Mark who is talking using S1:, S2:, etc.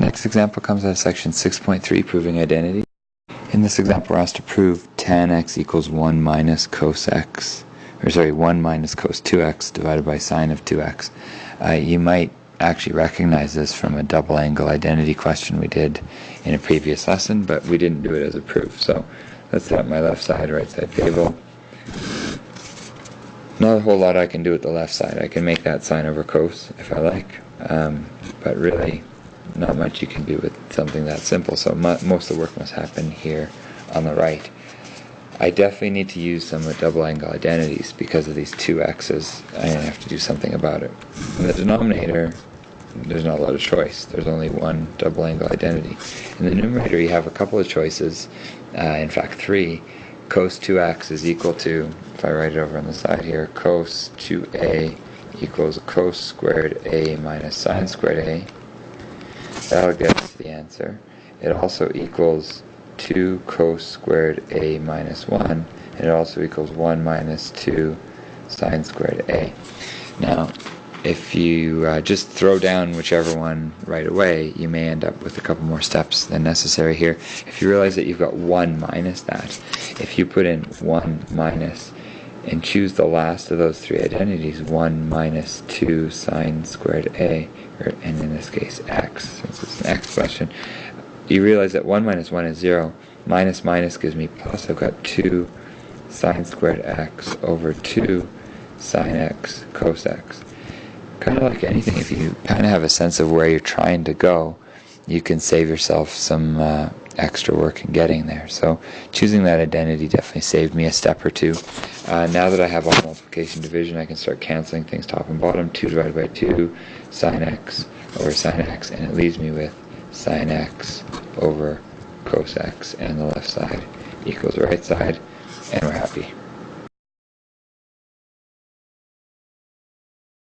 S1: Next example comes out of section 6.3, proving identity. In this example, we're asked to prove tan x equals 1 minus cos x, 1 minus cos 2x divided by sine of 2x. You might actually recognize this from a double angle identity question we did in a previous lesson, but we didn't do it as a proof. So let's set up my left side, right side table. Not a whole lot I can do with the left side. I can make that sine over cos if I like, but really not much you can do with something that simple. So most of the work must happen here on the right. I definitely need to use some double angle identities because of these two x's. I have to do something about it. In the denominator, there's not a lot of choice. There's only one double angle identity. In the numerator, you have a couple of choices. In fact, three. Cos 2x is equal to, if I write it over on the side here, cos 2a equals cos squared a minus sine squared a. That'll get us the answer. It also equals 2 cos squared a minus 1, and it also equals 1 minus 2 sine squared a. Now, if you just throw down whichever one right away, you may end up with a couple more steps than necessary here. If you realize that you've got 1 minus that, if you put in 1 minus and choose the last of those three identities, 1 minus 2 sine squared a, and in this case x, since it's an x question, you realize that 1 minus 1 is 0. Minus minus gives me plus. I've got 2 sine squared x over 2 sine x cos x. Kind of like anything, if you kind of have a sense of where you're trying to go, you can save yourself some extra work in getting there. So choosing that identity definitely saved me a step or two. Now that I have all multiplication division, I can start canceling things top and bottom. 2 divided by 2 sine x over sine x, and it leaves me with sine x over cos x, and the left side equals the right side, and we're happy.